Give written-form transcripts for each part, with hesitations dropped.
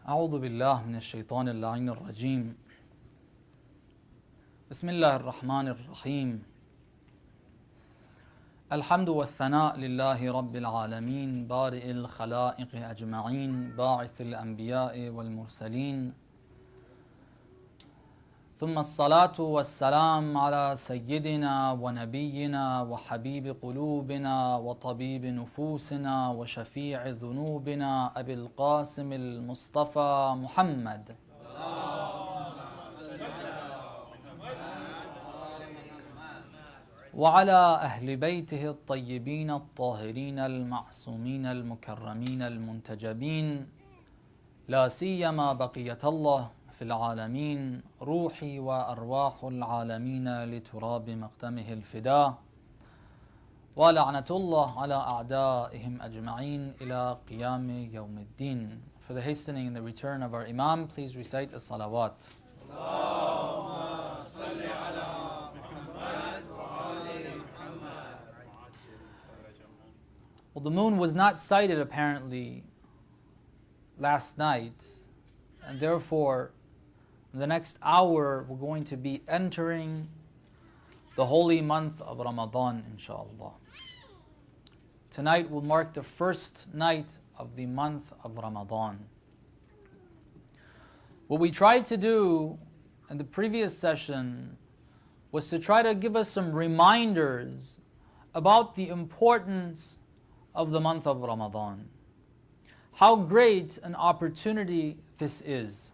أعوذ بالله من الشيطان اللعين الرجيم. بسم الله الرحمن الرحيم. الحمد والثناء لله رب العالمين بارئ الخلائق أجمعين باعث الأنبياء والمرسلين، ثم الصلاة والسلام على سيدنا ونبينا وحبيب قلوبنا وطبيب نفوسنا وشفيع ذنوبنا أبي القاسم المصطفى محمد وعلى أهل بيته الطيبين الطاهرين المعصومين المكرمين المنتجبين، لا سيما بقية الله في العالمين، روحي وأرواح العالمين لتراب مقدمه الفداء، ولعنة الله على أعدائهم أجمعين إلى قيام يوم الدين. For the hastening and the return of our Imam, please recite the salawat. Well, the moon was not sighted apparently last night, and therefore in the next hour we're going to be entering the holy month of Ramadan, inshallah. Tonight will mark the first night of the month of Ramadan. What we tried to do in the previous session was to try to give us some reminders about the importance of the month of Ramadan. How great an opportunity this is.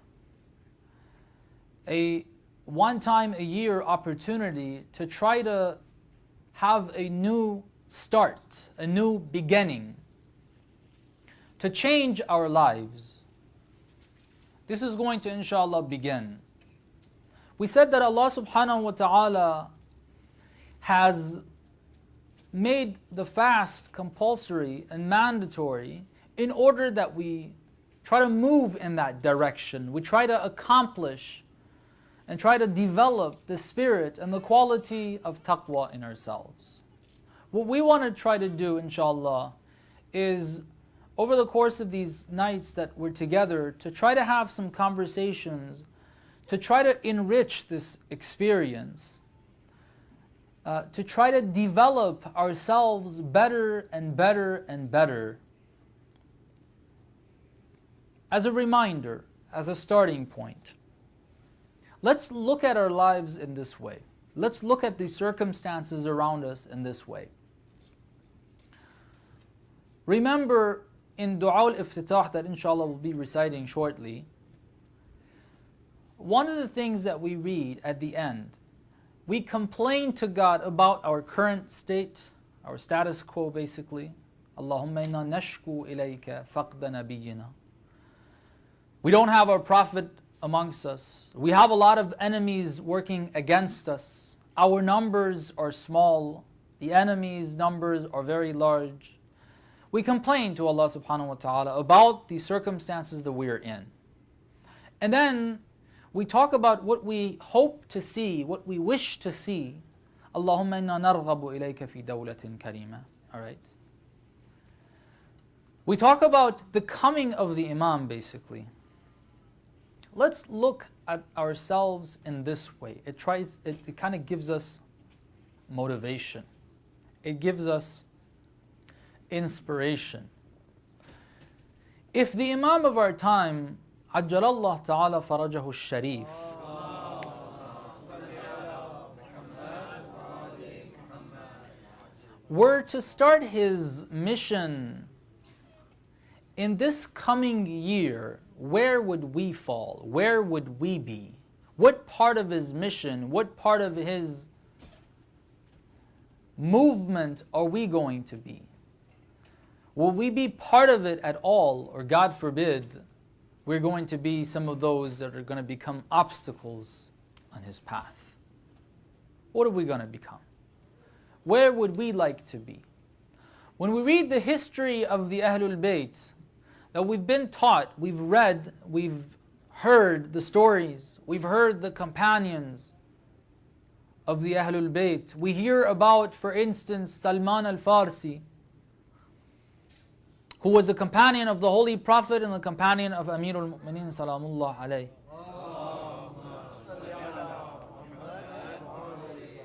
A one-time-a-year opportunity to try to have a new start, a new beginning, to change our lives. This is going to, inshallah, begin. We said that Allah subhanahu wa ta'ala has made the fast compulsory and mandatory in order that we try to move in that direction. We try to accomplish and try to develop the spirit and the quality of taqwa in ourselves. What we want to try to do, inshallah, is over the course of these nights that we're together, to try to have some conversations, to try to enrich this experience, to try to develop ourselves better and better and better. As a reminder, as a starting point, let's look at our lives in this way. Let's look at the circumstances around us in this way. Remember in Dua al-Iftitah that inshallah we'll be reciting shortly, one of the things that we read at the end, we complain to God about our current state, our status quo basically. Allahumma inna nashku ilayka faqda nabiyyina. We don't have our Prophet amongst us. We have a lot of enemies working against us. Our numbers are small. The enemies' numbers are very large. We complain to Allah subhanahu wa ta'ala about the circumstances that we're in. And then we talk about what we hope to see, what we wish to see. Allahumma inna narghabu ilayka fi dawlatin karima. Alright? We talk about the coming of the Imam basically. Let's look at ourselves in this way. It kind of gives us motivation. It gives us inspiration. If the Imam of our time, Ajjalallah Ta'ala Farajahu Sharif, were to start his mission in this coming year, where would we fall? Where would we be? What part of his mission, what part of his movement are we going to be? Will we be part of it at all, or God forbid, we're going to be some of those that are going to become obstacles on his path? What are we going to become? Where would we like to be? When we read the history of the Ahlul Bayt, that we've been taught, we've read, we've heard the stories, we've heard the companions of the Ahlul Bayt. We hear about, for instance, Salman al-Farsi, who was a companion of the Holy Prophet and the companion of Amirul Mu'mineen Salamullah alayhi.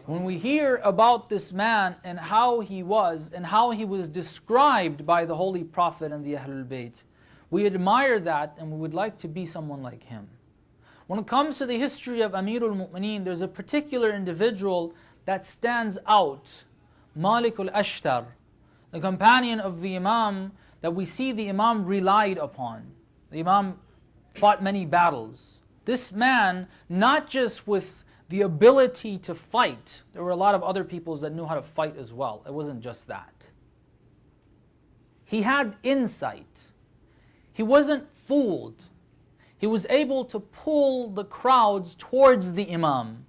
When we hear about this man and how he was described by the Holy Prophet and the Ahlul Bayt, we admire that and we would like to be someone like him. When it comes to the history of Amirul Mu'mineen, there's a particular individual that stands out, Malik al-Ashtar, the companion of the Imam that we see the Imam relied upon. The Imam fought many battles. This man, not just with the ability to fight, there were a lot of other peoples that knew how to fight as well. It wasn't just that. He had insight. He wasn't fooled. He was able to pull the crowds towards the Imam.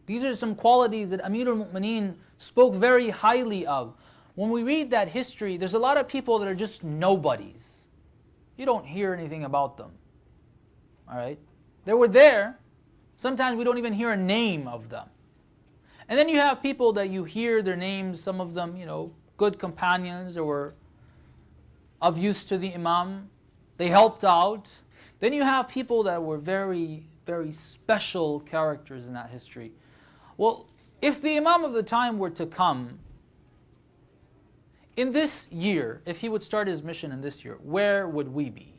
These are some qualities that Amirul Mu'mineen spoke very highly of. When we read that history, there's a lot of people that are just nobodies. You don't hear anything about them. All right? They were there. Sometimes we don't even hear a name of them. And then you have people that you hear their names, some of them, good companions or were of use to the Imam. They helped out. Then you have people that were very, very special characters in that history. Well, if the Imam of the time were to come in this year, if he would start his mission in this year, where would we be?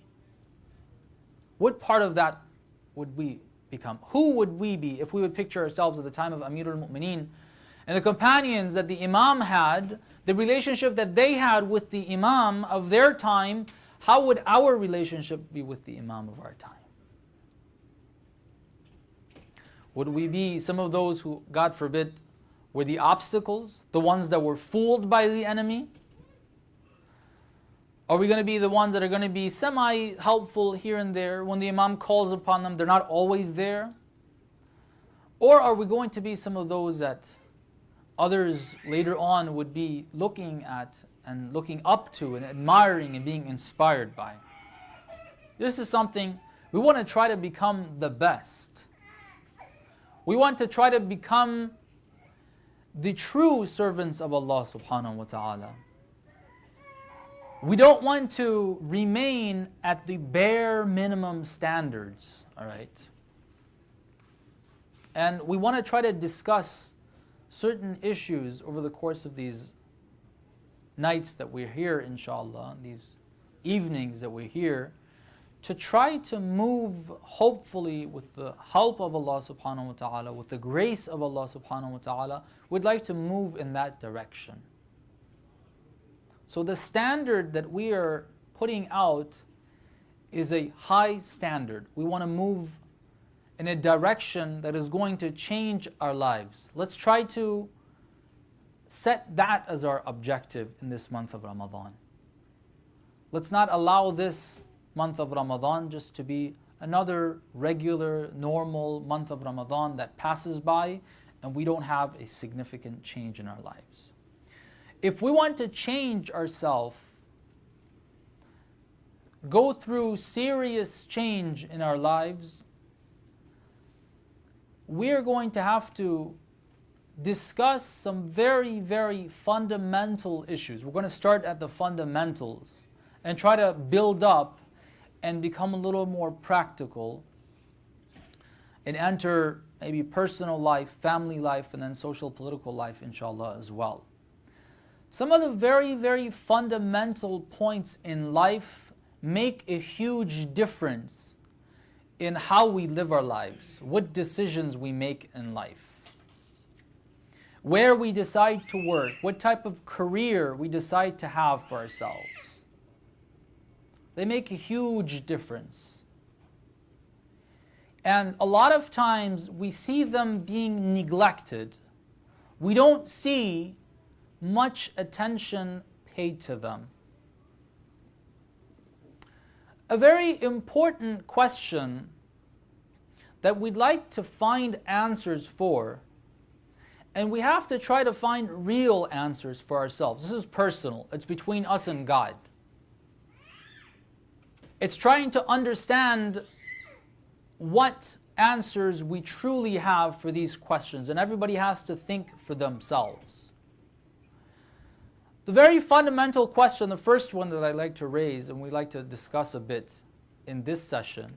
What part of that would we become? Who would we be if we would picture ourselves at the time of Amirul Mu'mineen and the companions that the Imam had, the relationship that they had with the Imam of their time? How would our relationship be with the Imam of our time? Would we be some of those who, God forbid, were the obstacles, the ones that were fooled by the enemy? Are we going to be the ones that are going to be semi-helpful here and there? When the Imam calls upon them, they're not always there? Or are we going to be some of those that others later on would be looking at and looking up to and admiring and being inspired by? This is something we want to try to become the best. We want to try to become the true servants of Allah subhanahu wa ta'ala. We don't want to remain at the bare minimum standards, all right? And we want to try to discuss certain issues over the course of these nights that we're here, inshallah, these evenings that we're here, to try to move, hopefully, with the help of Allah subhanahu wa ta'ala, with the grace of Allah subhanahu wa ta'ala, we'd like to move in that direction. So the standard that we are putting out is a high standard. We want to move in a direction that is going to change our lives. Let's try to set that as our objective in this month of Ramadan. Let's not allow this month of Ramadan just to be another regular, normal month of Ramadan that passes by and we don't have a significant change in our lives. If we want to change ourselves, go through serious change in our lives, we're going to have to discuss some very, very fundamental issues. We're going to start at the fundamentals and try to build up and become a little more practical and enter maybe personal life, family life, and then social political life, inshallah, as well. Some of the very, very fundamental points in life make a huge difference in how we live our lives, what decisions we make in life, where we decide to work, what type of career we decide to have for ourselves. They make a huge difference. And a lot of times we see them being neglected. We don't see much attention paid to them. A very important question that we'd like to find answers for, and we have to try to find real answers for ourselves. This is personal. It's between us and God. It's trying to understand what answers we truly have for these questions, and everybody has to think for themselves. The very fundamental question, the first one that I like to raise and we like to discuss a bit in this session,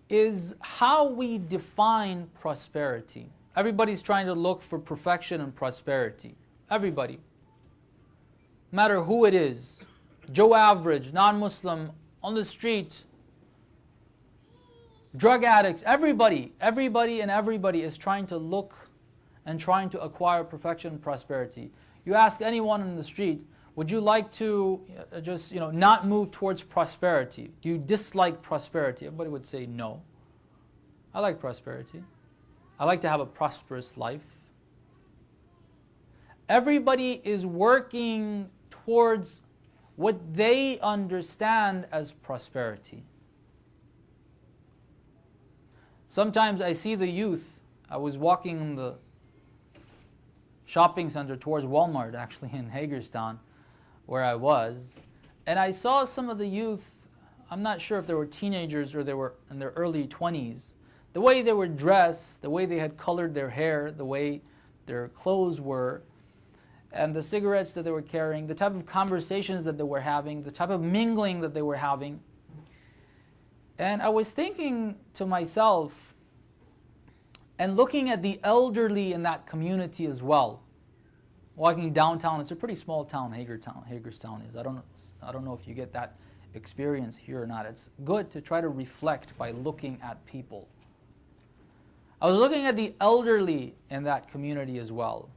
is how we define prosperity. Everybody's trying to look for perfection and prosperity. Everybody. No matter who it is, Joe Average, non-Muslim, on the street, drug addicts, everybody is trying to look and trying to acquire perfection and prosperity. You ask anyone in the street, would you like to just not move towards prosperity? Do you dislike prosperity? Everybody would say no. I like prosperity. I like to have a prosperous life. Everybody is working towards what they understand as prosperity. Sometimes I see the youth. I was walking in the shopping center towards Walmart, actually in Hagerstown, where I was, and I saw some of the youth. I'm not sure if they were teenagers or they were in their early 20s. The way they were dressed, the way they had colored their hair, the way their clothes were, and the cigarettes that they were carrying, the type of conversations that they were having, the type of mingling that they were having. And I was thinking to myself, and looking at the elderly in that community as well. Walking downtown, it's a pretty small town, Hagerstown is. I don't know if you get that experience here or not. It's good to try to reflect by looking at people. I was looking at the elderly in that community as well.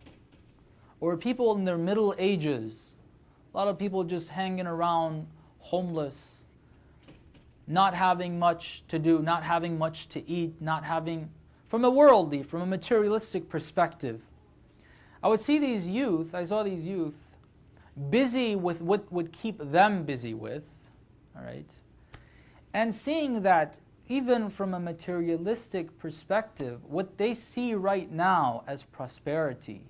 Or people in their middle ages. A lot of people just hanging around, homeless, not having much to do, not having much to eat, not having, from a worldly, from a materialistic perspective. I would see these youth, I saw these youth busy with what would keep them busy with, all right? And seeing that even from a materialistic perspective, what they see right now as prosperity,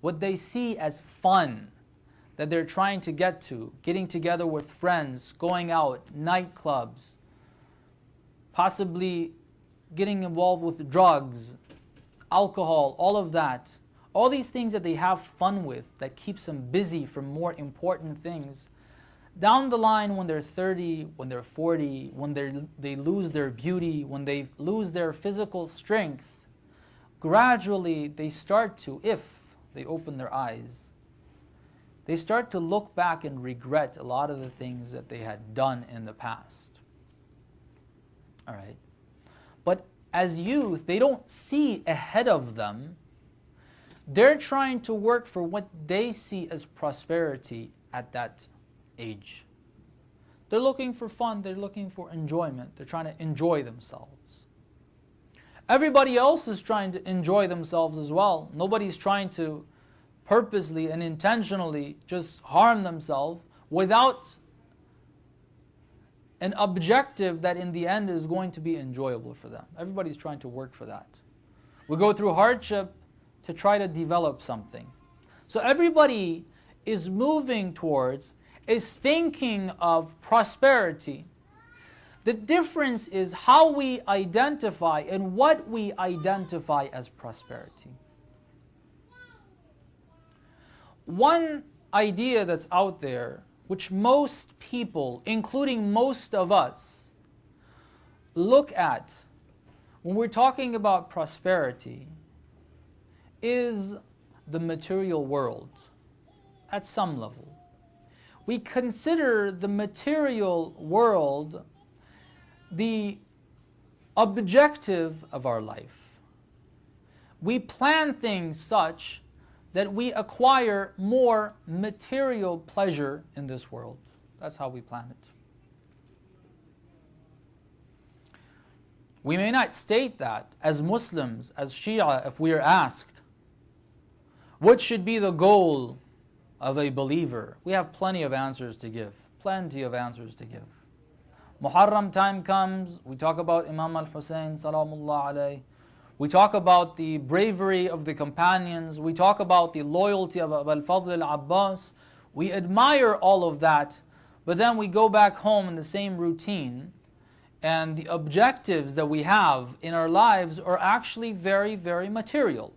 what they see as fun that they're trying to get to, getting together with friends, going out, nightclubs, possibly getting involved with drugs, alcohol, all of that. All these things that they have fun with that keeps them busy from more important things. Down the line when they're 30, when they're 40, when they lose their beauty, when they lose their physical strength, gradually they start to, if they open their eyes, they start to look back and regret a lot of the things that they had done in the past. All right. But as youth, they don't see ahead of them. They're trying to work for what they see as prosperity at that age. They're looking for fun. They're looking for enjoyment. They're trying to enjoy themselves. Everybody else is trying to enjoy themselves as well. Nobody's trying to purposely and intentionally just harm themselves without an objective that in the end is going to be enjoyable for them. Everybody's trying to work for that. We go through hardship to try to develop something. So everybody is moving towards, is thinking of prosperity. The difference is how we identify and what we identify as prosperity. One idea that's out there, which most people, including most of us, look at when we're talking about prosperity, is the material world at some level. We consider the material world the objective of our life. We plan things such that we acquire more material pleasure in this world. That's how we plan it. We may not state that as Muslims, as Shia, if we are asked, what should be the goal of a believer? We have plenty of answers to give. Plenty of answers to give. Muharram time comes, we talk about Imam al-Hussein, salamullah alayh. We talk about the bravery of the companions. We talk about the loyalty of al-Fadl al-Abbas. We admire all of that, but then we go back home in the same routine, and the objectives that we have in our lives are actually very, very material.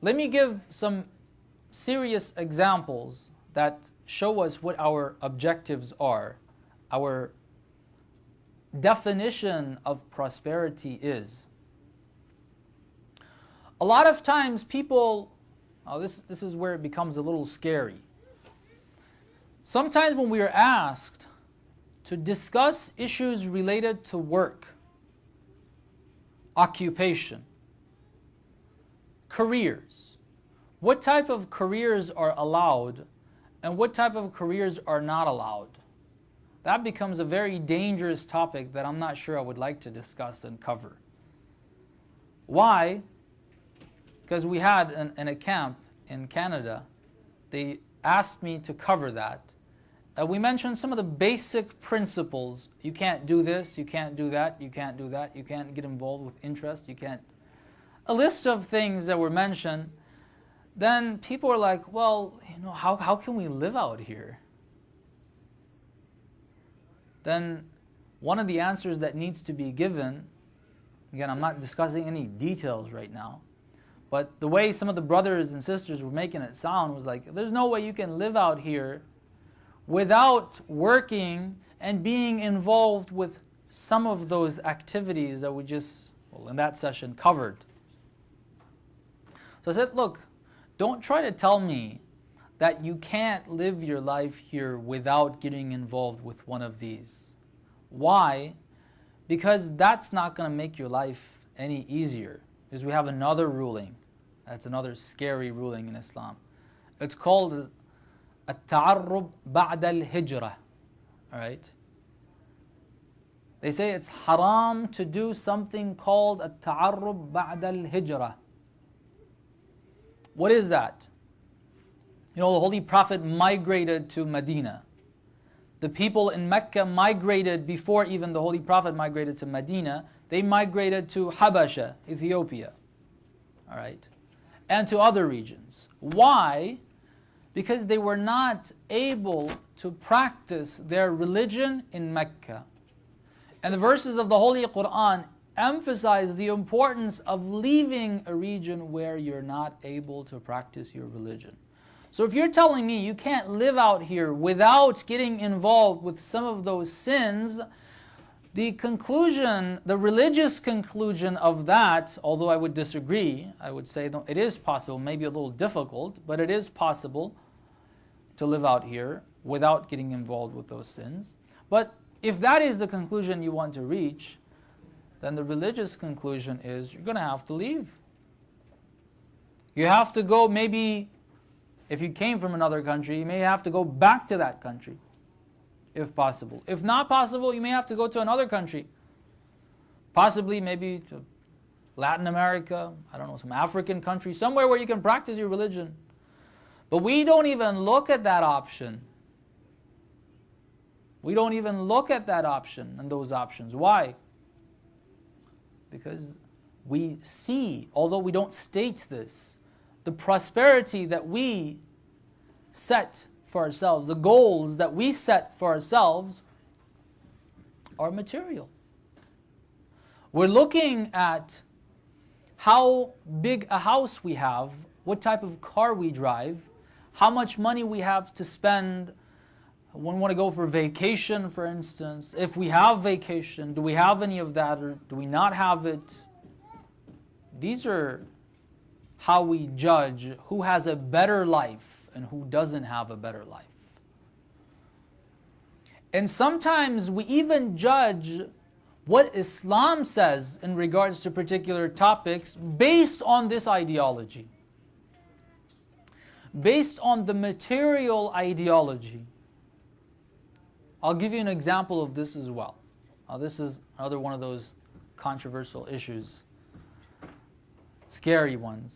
Let me give some serious examples that show us what our objectives are, our definition of prosperity is. A lot of times people, this is where it becomes a little scary. Sometimes when we are asked to discuss issues related to work, occupation, careers, what type of careers are allowed and what type of careers are not allowed, that becomes a very dangerous topic that I'm not sure I would like to discuss and cover. Why? Because we had in a camp in Canada, they asked me to cover that. We mentioned some of the basic principles. You can't do this, you can't do that, you can't do that, you can't get involved with interest, you can't... A list of things that were mentioned. Then people were like, well, how can we live out here? Then one of the answers that needs to be given, again, I'm not discussing any details right now, but the way some of the brothers and sisters were making it sound was like, there's no way you can live out here without working and being involved with some of those activities that we just, in that session, covered. So I said, look, don't try to tell me that you can't live your life here without getting involved with one of these. Why? Because that's not going to make your life any easier. Because we have another ruling. That's another scary ruling in Islam. It's called التعرب بعد الهجرة. All right? They say it's haram to do something called التعرب بعد الهجرة. What is that? The Holy Prophet migrated to Medina. The people in Mecca migrated before even the Holy Prophet migrated to Medina. They migrated to Habasha, Ethiopia. All right? And to other regions. Why? Because they were not able to practice their religion in Mecca. And the verses of the Holy Quran emphasize the importance of leaving a region where you're not able to practice your religion. So if you're telling me you can't live out here without getting involved with some of those sins, the conclusion, the religious conclusion of that, although I would disagree, I would say no, it is possible, maybe a little difficult, but it is possible to live out here without getting involved with those sins. But if that is the conclusion you want to reach, then the religious conclusion is you're going to have to leave. You have to go, maybe if you came from another country, you may have to go back to that country, if possible. If not possible, you may have to go to another country, possibly maybe to Latin America, I don't know, some African country, somewhere where you can practice your religion. But we don't even look at that option. We don't even look at that option and those options. Why? Because we see, although we don't state this, the prosperity that we set for ourselves, the goals that we set for ourselves are material. We're looking at how big a house we have, what type of car we drive, how much money we have to spend when we want to go for vacation, for instance. If we have vacation, do we have any of that or do we not have it? These are how we judge who has a better life and who doesn't have a better life. And sometimes we even judge what Islam says in regards to particular topics based on this ideology, based on the material ideology. I'll give you an example of this as well. This is another one of those controversial issues, scary ones.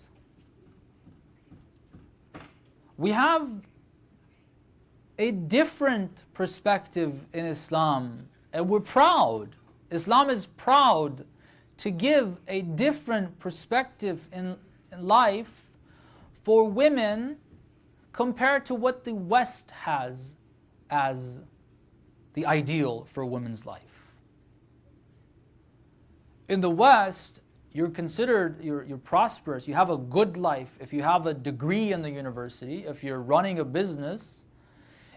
We have a different perspective in Islam, and we're proud. Islam is proud to give a different perspective in life for women compared to what the West has as the ideal for a woman's life. In the West, you're considered, you're prosperous, you have a good life, if you have a degree in the university, if you're running a business,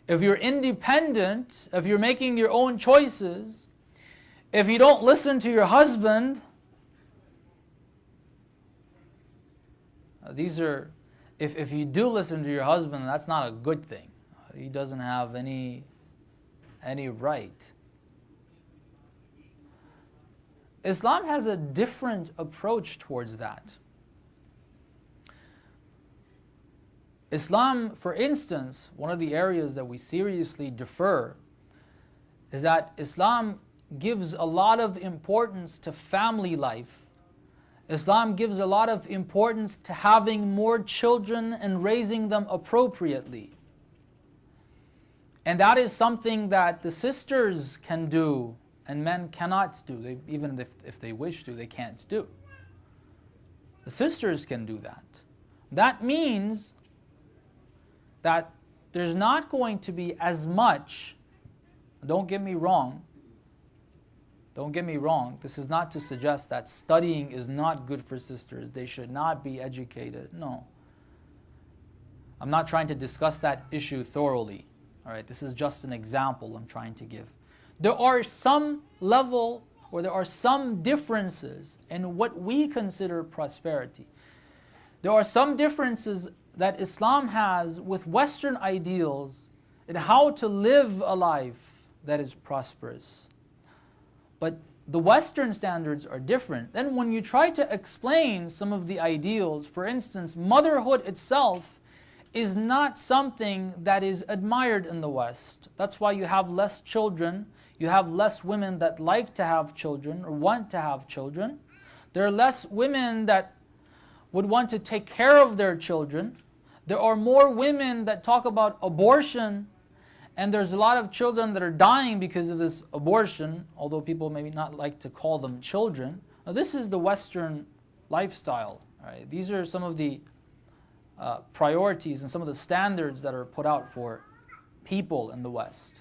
if you're independent, if you're making your own choices, if you don't listen to your husband, if you do listen to your husband, that's not a good thing. He doesn't have any right. Islam has a different approach towards that. Islam, for instance, one of the areas that we seriously defer is that Islam gives a lot of importance to family life. Islam gives a lot of importance to having more children and raising them appropriately. And that is something that the sisters can do and men cannot do. Even if they wish to, they can't do. The sisters can do that. That means that there's not going to be as much, don't get me wrong, this is not to suggest that studying is not good for sisters, they should not be educated, no. I'm not trying to discuss that issue thoroughly, all right, this is just an example I'm trying to give. There are some level, or there are some differences in what we consider prosperity. There are some differences that Islam has with Western ideals in how to live a life that is prosperous. But the Western standards are different. Then when you try to explain some of the ideals, for instance, motherhood itself is not something that is admired in the West. That's why you have less children, you have less women that like to have children or want to have children. There are less women that would want to take care of their children. There are more women that talk about abortion, and there's a lot of children that are dying because of this abortion, although people maybe not like to call them children. Now, this is the Western lifestyle. Right? These are some of the priorities and some of the standards that are put out for people in the West.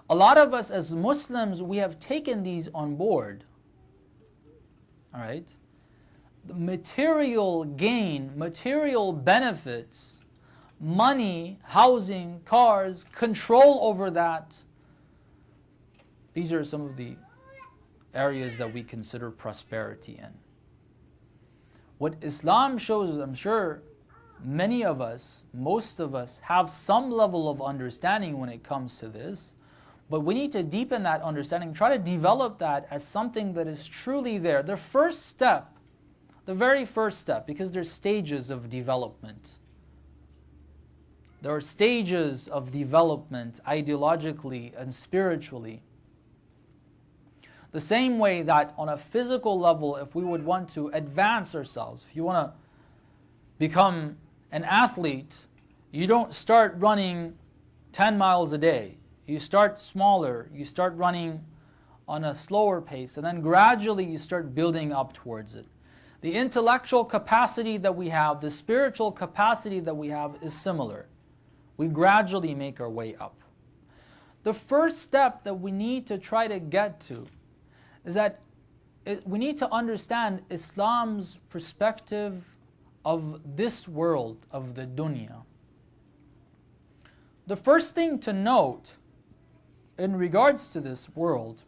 A lot of us as Muslims, we have taken these on board. All right? The material gain, material benefits, money, housing, cars, control over that. These are some of the areas that we consider prosperity in. What Islam shows, I'm sure many of us, most of us, have some level of understanding when it comes to this, but we need to deepen that understanding, try to develop that as something that is truly there. The first step, the very first step, because there's stages of development. There are stages of development ideologically and spiritually. The same way that on a physical level, if we would want to advance ourselves, if you want to become an athlete, you don't start running 10 miles a day. You start smaller, you start running on a slower pace, and then gradually you start building up towards it. The intellectual capacity that we have, the spiritual capacity that we have is similar. We gradually make our way up. The first step that we need to try to get to is that we need to understand Islam's perspective of this world, of the dunya. The first thing to note in regards to this world,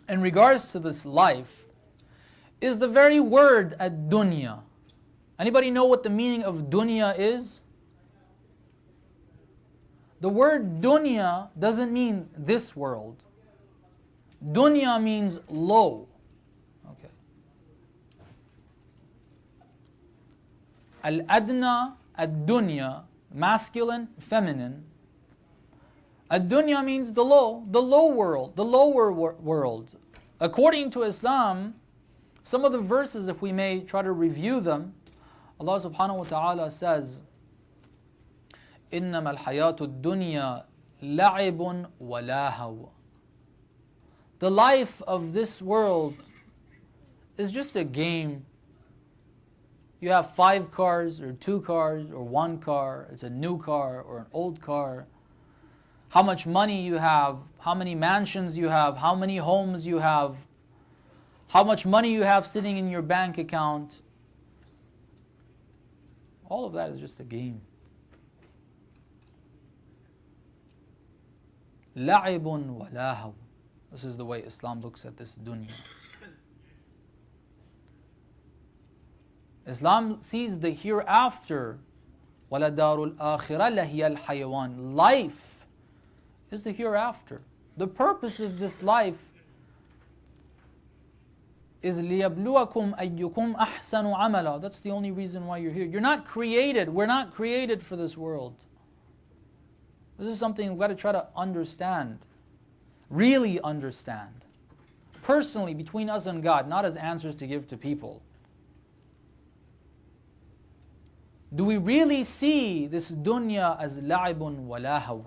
in regards to this life, is the very word ad-dunya. Anybody know what the meaning of dunya is? The word dunya doesn't mean this world. Dunya means low. Okay. Al-adna, ad-dunya, masculine, feminine. Ad-dunya means the low world, the lower world. According to Islam, some of the verses, if we may try to review them, Allah subhanahu wa ta'ala says, إِنَّمَا الْحَيَاةُ الدُّنْيَا لَعِبٌ وَلَاهَوٌ. The life of this world is just a game. You have 5 cars or 2 cars or 1 car. It's a new car or an old car. How much money you have, how many mansions you have, how many homes you have, how much money you have sitting in your bank account. All of that is just a game. لَعِبٌ وَلَاهَوٌ. This is the way Islam looks at this dunya. Islam sees the hereafter. وَلَدَارُ الْآخِرَةِ لَهِيَ الْحَيَوَانِ. Life is the hereafter. The purpose of this life is لِيَبْلُوَكُمْ أَيُّكُمْ أَحْسَنُ عَمَلًا. That's the only reason why you're here. You're not created. We're not created for this world. This is something we've got to try to understand. Really understand. Personally, between us and God, not as answers to give to people. Do we really see this dunya as la'ibun wa lahaw?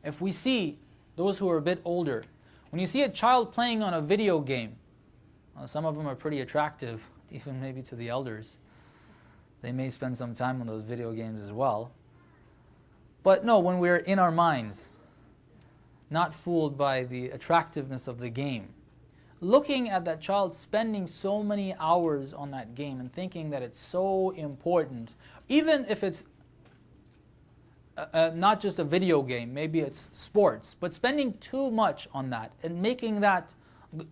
If we see those who are a bit older, when you see a child playing on a video game, some of them are pretty attractive, even maybe to the elders. They may spend some time on those video games as well. But no, when we're in our minds, not fooled by the attractiveness of the game, looking at that child spending so many hours on that game and thinking that it's so important, even if it's not just a video game, maybe it's sports, but spending too much on that and making that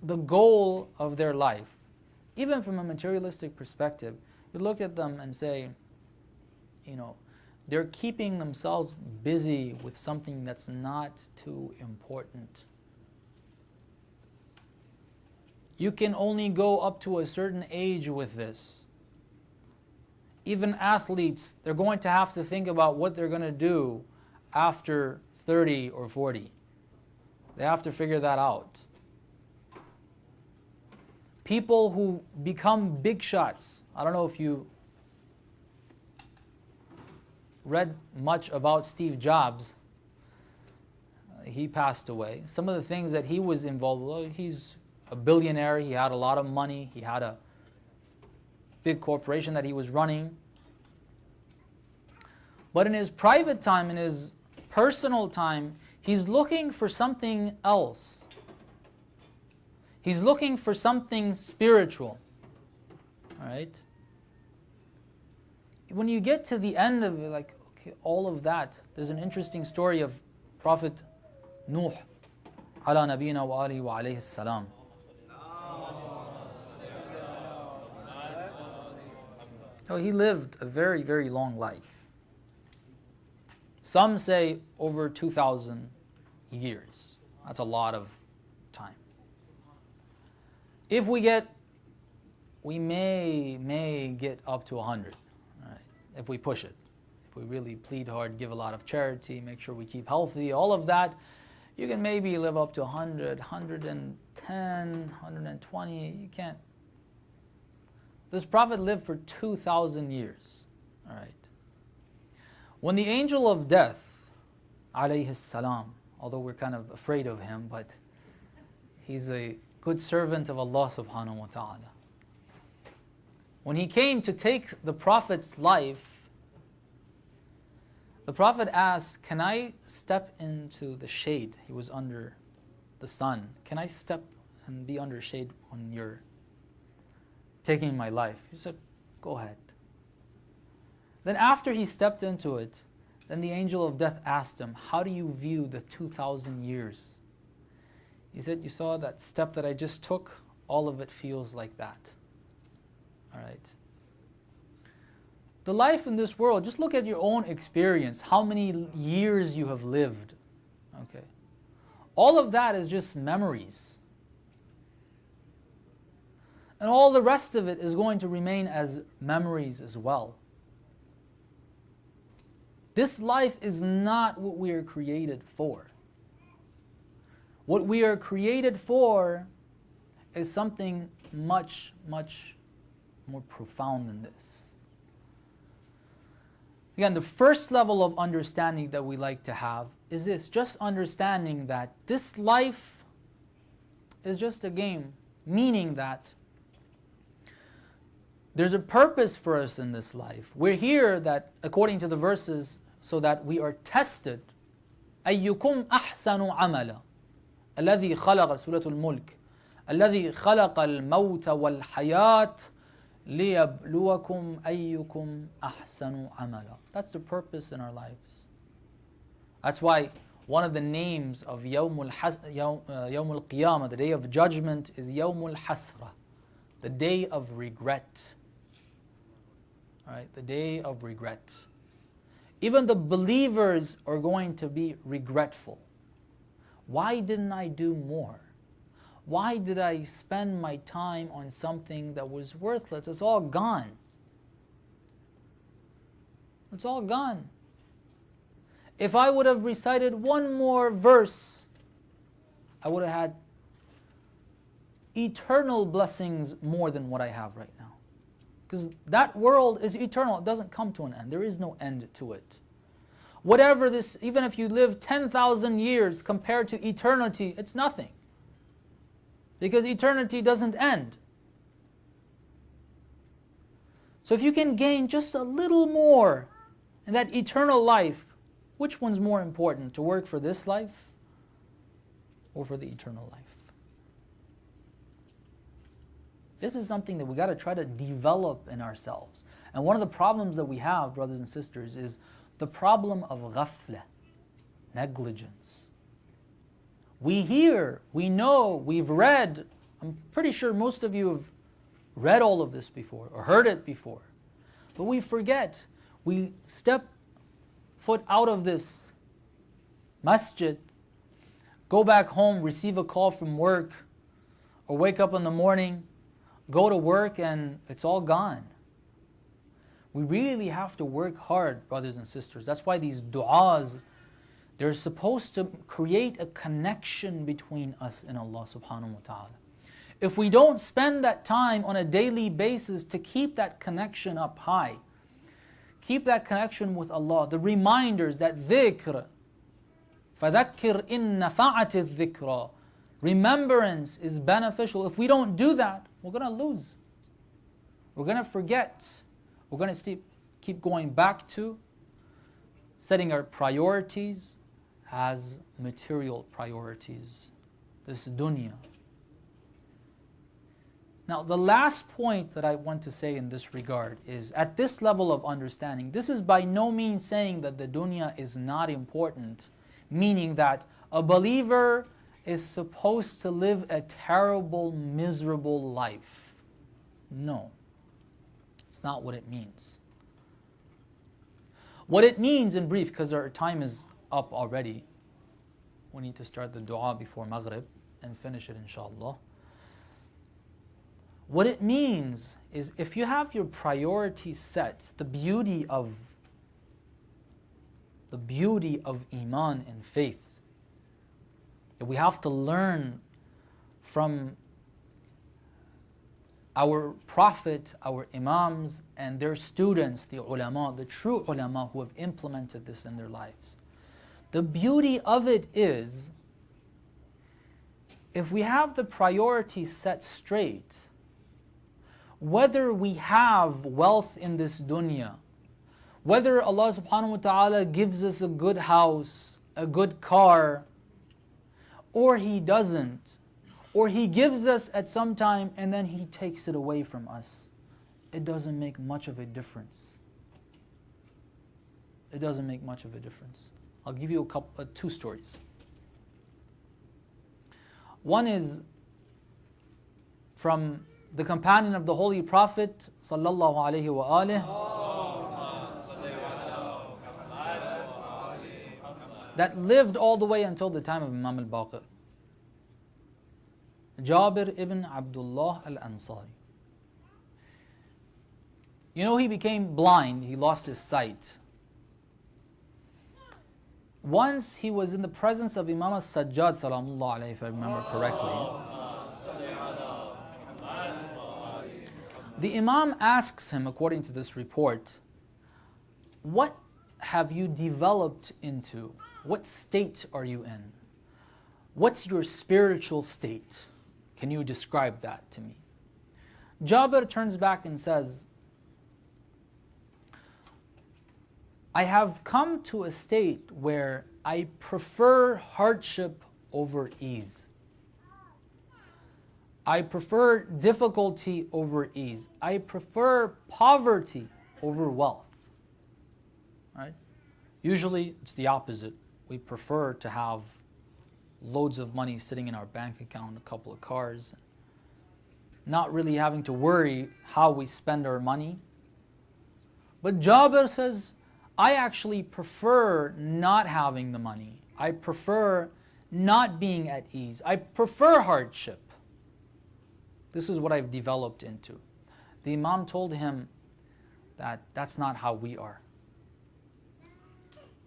the goal of their life, even from a materialistic perspective, you look at them and say, you know, they're keeping themselves busy with something that's not too important. You can only go up to a certain age with this. Even athletes, they're going to have to think about what they're going to do after 30 or 40. They have to figure that out. People who become big shots, I don't know if you read much about Steve Jobs. He passed away. Some of the things that he was involved with, he's a billionaire, he had a lot of money, he had a big corporation that he was running. But in his private time, in his personal time, he's looking for something else. He's looking for something spiritual. All right? When you get to the end of it, like, okay, all of that, there's an interesting story of Prophet Nuh, ala nabina wa alihi wa alayhi salam. So he lived a very, very long life. Some say over 2,000 years. That's a lot of time. If we may get up to 100. If we push it, if we really plead hard, give a lot of charity, make sure we keep healthy, all of that, you can maybe live up to 100, 110, 120, you can't. This Prophet lived for 2,000 years, all right. When the angel of death, alayhi salam, although we're kind of afraid of him, but he's a good servant of Allah subhanahu wa ta'ala. When he came to take the Prophet's life, the Prophet asked, can I step into the shade? He was under the sun. Can I step and be under shade when you're taking my life? He said, go ahead. Then after he stepped into it, then the angel of death asked him, how do you view the 2,000 years? He said, you saw that step that I just took? All of it feels like that. All right. The life in this world, just look at your own experience, how many years you have lived. Okay. All of that is just memories. And all the rest of it is going to remain as memories as well. This life is not what we are created for. What we are created for is something much, much more profound than this. Again, the first level of understanding that we like to have is this, just understanding that this life is just a game, meaning that there's a purpose for us in this life. We're here that, according to the verses, so that we are tested. أَيُّكُمْ أَحْسَنُ عَمَلًا الَّذِي خَلَقَ سُورَةُ الْمُلْكِ الذي خلق الموت والحياة ليبلوكم أيكم أحسن عملا. That's the purpose in our lives. That's why one of the names of Yawmul Qiyamah, the day of judgment, is Yawmul Hasra, the day of regret. All right, the day of regret. Even the believers are going to be regretful. Why didn't I do more? Why did I spend my time on something that was worthless? It's all gone. It's all gone. If I would have recited one more verse, I would have had eternal blessings more than what I have right now. Because that world is eternal. It doesn't come to an end. There is no end to it. Whatever this, even if you live 10,000 years compared to eternity, it's nothing. Because eternity doesn't end. So if you can gain just a little more in that eternal life, which one's more important, to work for this life or for the eternal life? This is something that we got to try to develop in ourselves. And one of the problems that we have, brothers and sisters, is the problem of ghafla, negligence. We hear, we know, we've read. I'm pretty sure most of you have read all of this before or heard it before. But we forget. We step foot out of this masjid, go back home, receive a call from work, or wake up in the morning, go to work, and it's all gone. We really have to work hard, brothers and sisters. That's why these du'as, they're supposed to create a connection between us and Allah subhanahu wa ta'ala. If we don't spend that time on a daily basis to keep that connection up high, keep that connection with Allah, the reminders, that dhikr, فَذَكِّرْ إِن نَفَعَتِ الذِّكْرَى, remembrance is beneficial. If we don't do that, we're going to lose. We're going to forget. We're going to keep going back to setting our priorities as material priorities, this dunya. Now, the last point that I want to say in this regard is, at this level of understanding, this is by no means saying that the dunya is not important, meaning that a believer is supposed to live a terrible, miserable life. No, it's not what it means. What it means in brief, because our time is up already, we need to start the dua before Maghrib and finish it inshallah. What it means is, if you have your priorities set, the beauty of Iman and faith, that we have to learn from our Prophet, our Imams, and their students, the ulama, the true ulama who have implemented this in their lives. The beauty of it is, if we have the priorities set straight, whether we have wealth in this dunya, whether Allah subhanahu wa ta'ala gives us a good house, a good car, or He doesn't, or He gives us at some time and then He takes it away from us, it doesn't make much of a difference. It doesn't make much of a difference. I'll give you two stories. One is from the companion of the Holy Prophet sallallahu alaihi wasallam, that lived all the way until the time of Imam al-Baqir. Jabir ibn Abdullah al-Ansari. You know, he became blind, he lost his sight. Once he was in the presence of Imam al-Sajjad salamullah alayhi, if I remember correctly. The Imam asks him, according to this report, what have you developed into? What state are you in? What's your spiritual state? Can you describe that to me? Jabir turns back and says, I have come to a state where I prefer hardship over ease. I prefer difficulty over ease. I prefer poverty over wealth. Right? Usually it's the opposite. We prefer to have loads of money sitting in our bank account, a couple of cars, not really having to worry how we spend our money. But Jabir says, I actually prefer not having the money. I prefer not being at ease. I prefer hardship. This is what I've developed into. The Imam told him that that's not how we are.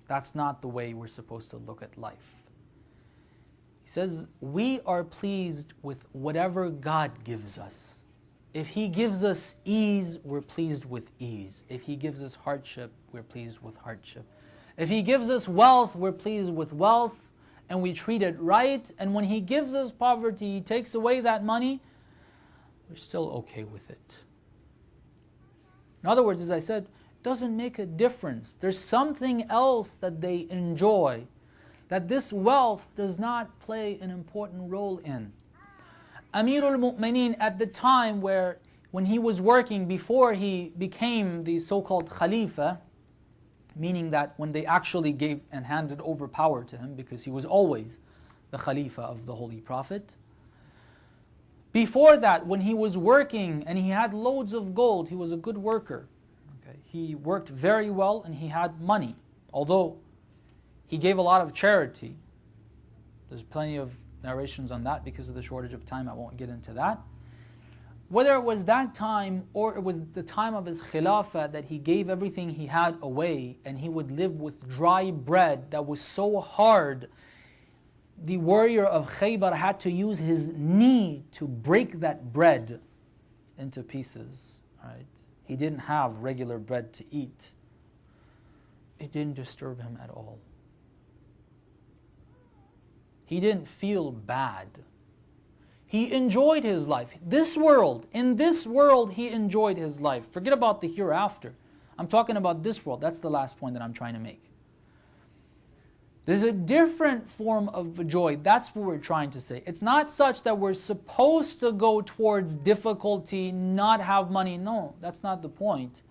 That's not the way we're supposed to look at life. He says, we are pleased with whatever God gives us. If He gives us ease, we're pleased with ease. If He gives us hardship, we're pleased with hardship. If He gives us wealth, we're pleased with wealth, and we treat it right. And when He gives us poverty, He takes away that money, we're still okay with it. In other words, as I said, it doesn't make a difference. There's something else that they enjoy that this wealth does not play an important role in. Amirul Mu'mineen at the time when he was working before he became the so-called Khalifa, meaning that when they actually gave and handed over power to him, because he was always the Khalifa of the Holy Prophet. Before that, when he was working and he had loads of gold, he was a good worker. Okay? He worked very well and he had money. Although he gave a lot of charity. There's plenty of narrations on that. Because of the shortage of time, I won't get into that. Whether it was that time or it was the time of his khilafah that he gave everything he had away and he would live with dry bread that was so hard, the warrior of Khaybar had to use his knee to break that bread into pieces. Right? He didn't have regular bread to eat. It didn't disturb him at all. He didn't feel bad. He enjoyed his life. In this world, he enjoyed his life. Forget about the hereafter. I'm talking about this world. That's the last point that I'm trying to make. There's a different form of joy. That's what we're trying to say. It's not such that we're supposed to go towards difficulty, not have money. No, that's not the point.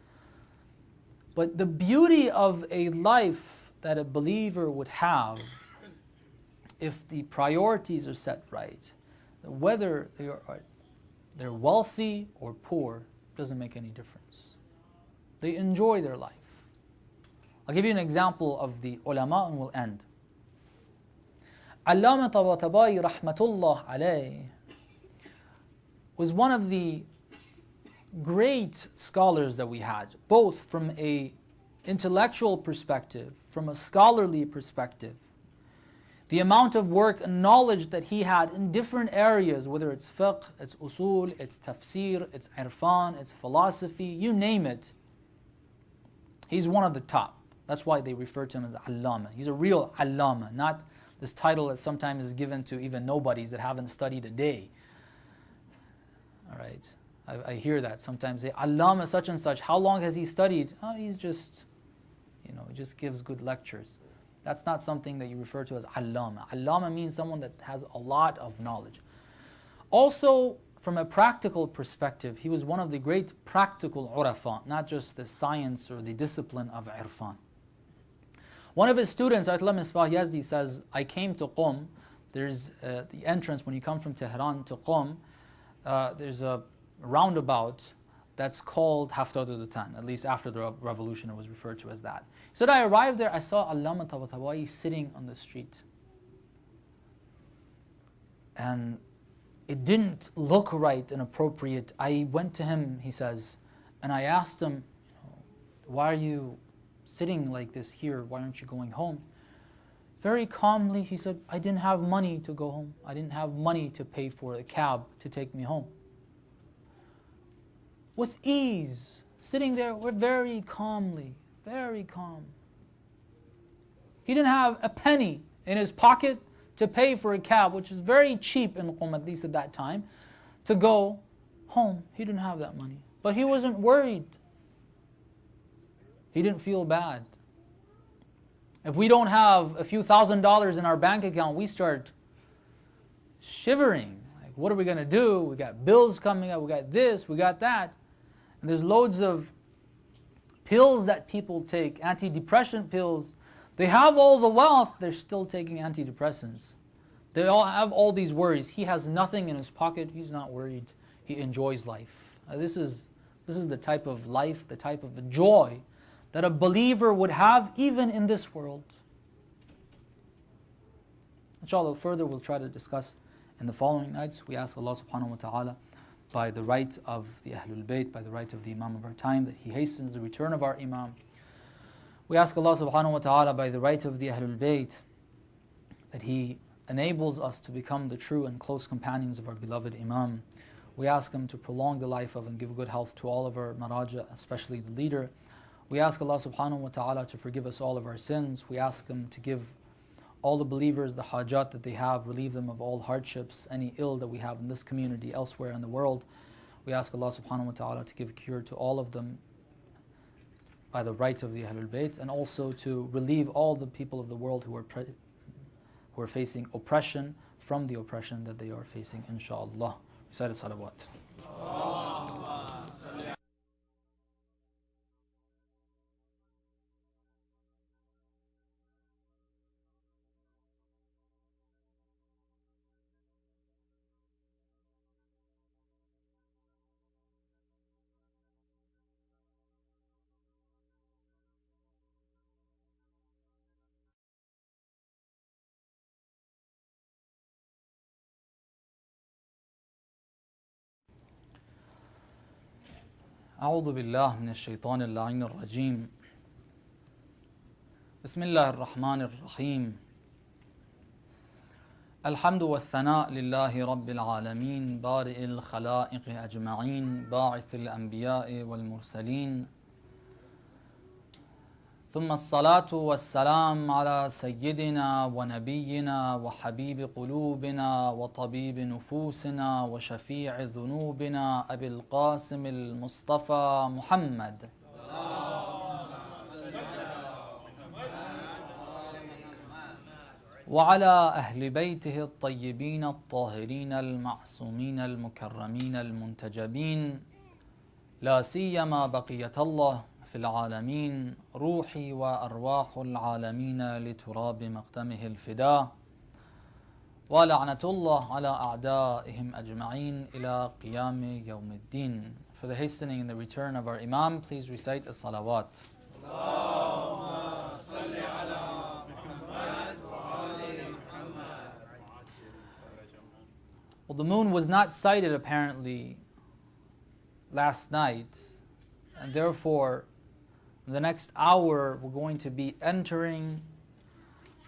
But the beauty of a life that a believer would have, if the priorities are set right, whether they're wealthy or poor, doesn't make any difference. They enjoy their life. I'll give you an example of the ulama and we'll end. Allama Tabatabai rahmatullah alayh was one of the great scholars that we had, both from an intellectual perspective, from a scholarly perspective. The amount of work and knowledge that he had in different areas, whether it's fiqh, it's usul, it's tafsir, it's irfan, it's philosophy, you name it. He's one of the top. That's why they refer to him as allama. He's a real allama, not this title that sometimes is given to even nobodies that haven't studied a day. All right, I hear that sometimes. Say, allama such and such, how long has he studied? Oh, he's just, he just gives good lectures. That's not something that you refer to as allama. Allama means someone that has a lot of knowledge. Also, from a practical perspective, he was one of the great practical urafa, not just the science or the discipline of irfan. One of his students, Ayatollah Misbah Yazdi, says, I came to Qom. There's the entrance when you come from Tehran to Qom. There's a roundabout that's called Haftadudutan. At least after the revolution, it was referred to as that. He said, I arrived there, I saw Allama Tabatabai sitting on the street. And it didn't look right and appropriate. I went to him, he says, and I asked him, why are you sitting like this here? Why aren't you going home? Very calmly, he said, I didn't have money to go home. I didn't have money to pay for a cab to take me home. With ease, sitting there very calmly, very calm. He didn't have a penny in his pocket to pay for a cab, which is very cheap in Qom, at least at that time, to go home. He didn't have that money. But he wasn't worried. He didn't feel bad. If we don't have a few $1,000s in our bank account, we start shivering. Like, what are we going to do? We got bills coming up, we got this, we got that. And there's loads of pills that people take, antidepressant pills. They have all the wealth, they're still taking antidepressants. They all have all these worries. He has nothing in his pocket, he's not worried. He enjoys life. This is the type of life, the type of joy that a believer would have even in this world. Inshallah, further we'll try to discuss in the following nights. We ask Allah subhanahu wa ta'ala, by the right of the Ahlul Bayt, by the right of the Imam of our time, that He hastens the return of our Imam. We ask Allah subhanahu wa ta'ala, by the right of the Ahlul Bayt, that He enables us to become the true and close companions of our beloved Imam. We ask Him to prolong the life of and give good health to all of our maraja, especially the leader. We ask Allah subhanahu wa ta'ala to forgive us all of our sins. We ask Him to give all the believers the hajat that they have, relieve them of all hardships, any ill that we have in this community, elsewhere in the world. We ask Allah subhanahu wa ta'ala to give cure to all of them by the right of the Ahlul Bayt, and also to relieve all the people of the world who are facing oppression from the oppression that they are facing, inshaAllah. Recite salawat. أعوذ بالله من الشيطان اللعين الرجيم بسم الله الرحمن الرحيم الحمد والثناء لله رب العالمين بارئ الخلائق أجمعين باعث الأنبياء والمرسلين ثم الصلاة والسلام على سيدنا ونبينا وحبيب قلوبنا وطبيب نفوسنا وشفيع ذنوبنا أبي القاسم المصطفى محمد وعلى أهل بيته الطيبين الطاهرين المعصومين المكرمين المنتجبين لا سيما بقية الله في العالمين روحي وأرواح العالمين لتراب مقدمه الفداء ولعنة الله على أعدائهم أجمعين إلى قيام يوم الدين. For the hastening and the return of our Imam, please recite the salawat. اللهم صل على محمد وآل محمد. Well, the moon was not sighted apparently last night, and therefore in the next hour we're going to be entering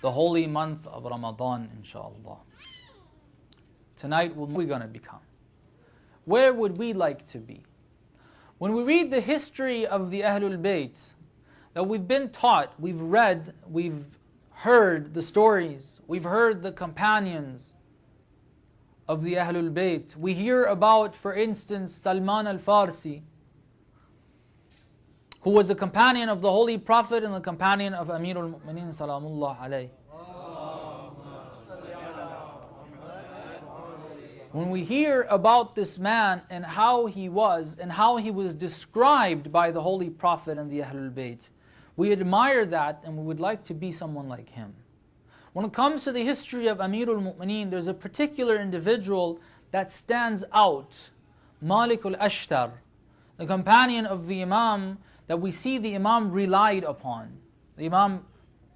the holy month of Ramadan, inshallah. Tonight, what are we going to become? Where would we like to be? When we read the history of the Ahlul Bayt, that we've been taught, we've read, we've heard the stories, we've heard the companions of the Ahlul Bayt. We hear about, for instance, Salman al-Farsi, who was a companion of the Holy Prophet and the companion of Amirul Mu'mineen Salamullah alayhi. When we hear about this man and how he was described by the Holy Prophet and the Ahlul Bayt, we admire that and we would like to be someone like him. When it comes to the history of Amirul Mu'mineen, there's a particular individual that stands out, Malik al-Ashtar, the companion of the Imam that we see the Imam relied upon. The Imam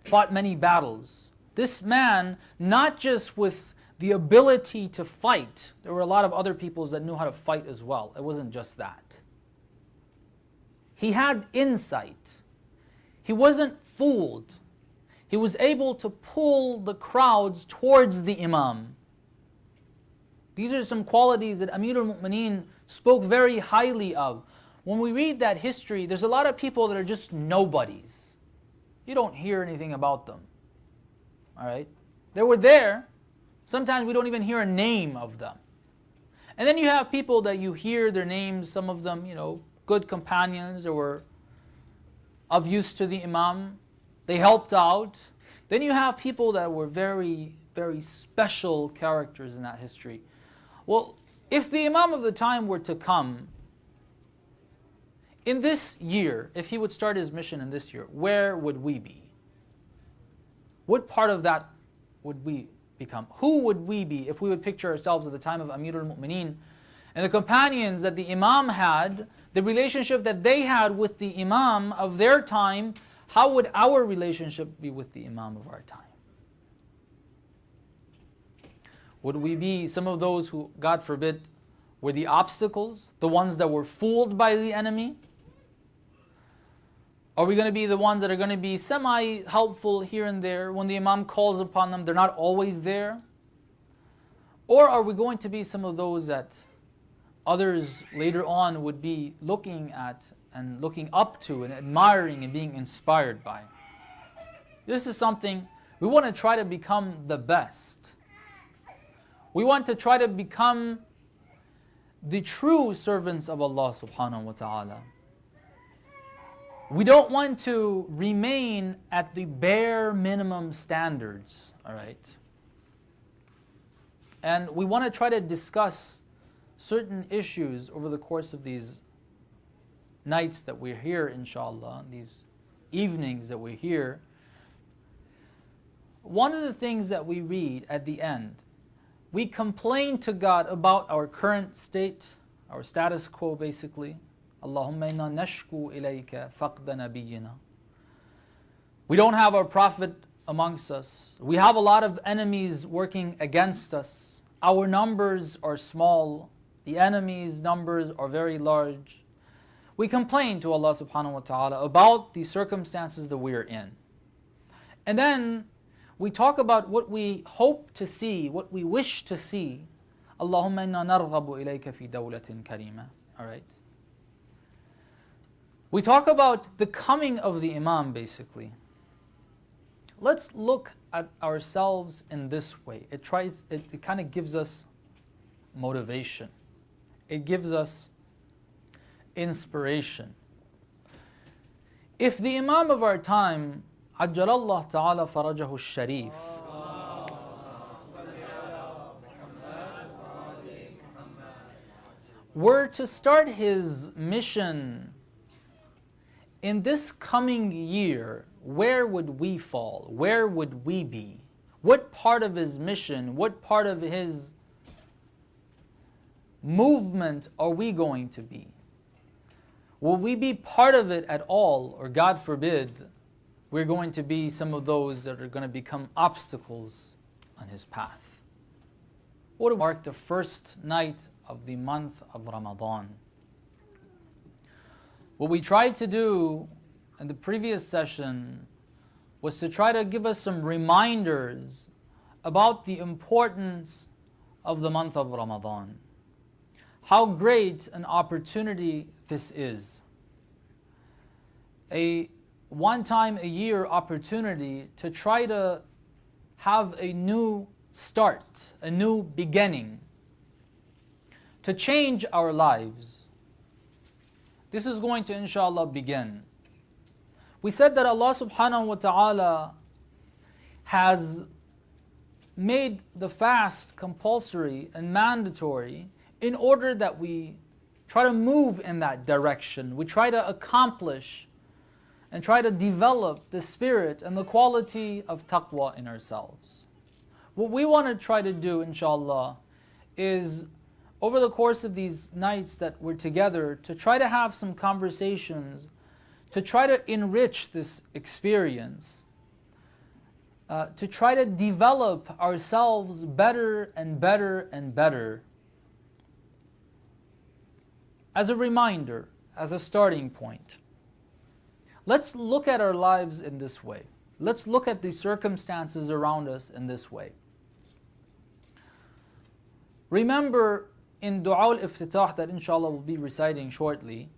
fought many battles. This man, not just with the ability to fight, there were a lot of other peoples that knew how to fight as well. It wasn't just that. He had insight. He wasn't fooled. He was able to pull the crowds towards the Imam. These are some qualities that Amirul Mu'mineen spoke very highly of. When we read that history, there's a lot of people that are just nobodies. You don't hear anything about them. All right? They were there. Sometimes we don't even hear a name of them. And then you have people that you hear their names, some of them, good companions that were of use to the Imam. They helped out. Then you have people that were very, very special characters in that history. Well, if the Imam of the time were to come in this year, if he would start his mission in this year, where would we be? What part of that would we become? Who would we be if we would picture ourselves at the time of Amir al-Mu'mineen and the companions that the Imam had, the relationship that they had with the Imam of their time? How would our relationship be with the Imam of our time? Would we be some of those who, God forbid, were the obstacles, the ones that were fooled by the enemy? Are we going to be the ones that are going to be semi-helpful here and there? When the Imam calls upon them, they're not always there? Or are we going to be some of those that others later on would be looking at and looking up to and admiring and being inspired by? This is something we want to try to become the best. We want to try to become the true servants of Allah subhanahu wa ta'ala. We don't want to remain at the bare minimum standards, all right? And we want to try to discuss certain issues over the course of these nights that we're here, inshallah, these evenings that we're here. One of the things that we read at the end, we complain to God about our current state, our status quo basically. Allahumma inna nashku ilayka faqda nabiyyina. We don't have our Prophet amongst us. We have a lot of enemies working against us. Our numbers are small. The enemies' numbers are very large. We complain to Allah subhanahu wa ta'ala about the circumstances that we're in. And then we talk about what we hope to see, what we wish to see. Allahumma inna narghabu ilayka fi dawlatin karima. All right. We talk about the coming of the Imam basically. Let's look at ourselves in this way. It kind of gives us motivation. It gives us inspiration. If the Imam of our time, Ajjalallahu ta'ala farajahu sharif, were to start his mission in this coming year, where would we fall? Where would we be? What part of his mission, what part of his movement are we going to be? Will we be part of it at all, or God forbid, we're going to be some of those that are going to become obstacles on his path? What would mark the first night of the month of Ramadan? What we tried to do in the previous session was to try to give us some reminders about the importance of the month of Ramadan. How great an opportunity this is. A one-time-a-year opportunity to try to have a new start, a new beginning, to change our lives. This is going to, inshallah, begin. We said that Allah subhanahu wa ta'ala has made the fast compulsory and mandatory in order that we try to move in that direction. We try to accomplish and try to develop the spirit and the quality of taqwa in ourselves. What we want to try to do, inshallah, is over the course of these nights that we're together, to try to have some conversations, to try to enrich this experience, to try to develop ourselves better and better and better. As a reminder, as a starting point, let's look at our lives in this way. Let's look at the circumstances around us in this way. Remember, in Dua al-Iftitah that inshallah we'll be reciting shortly,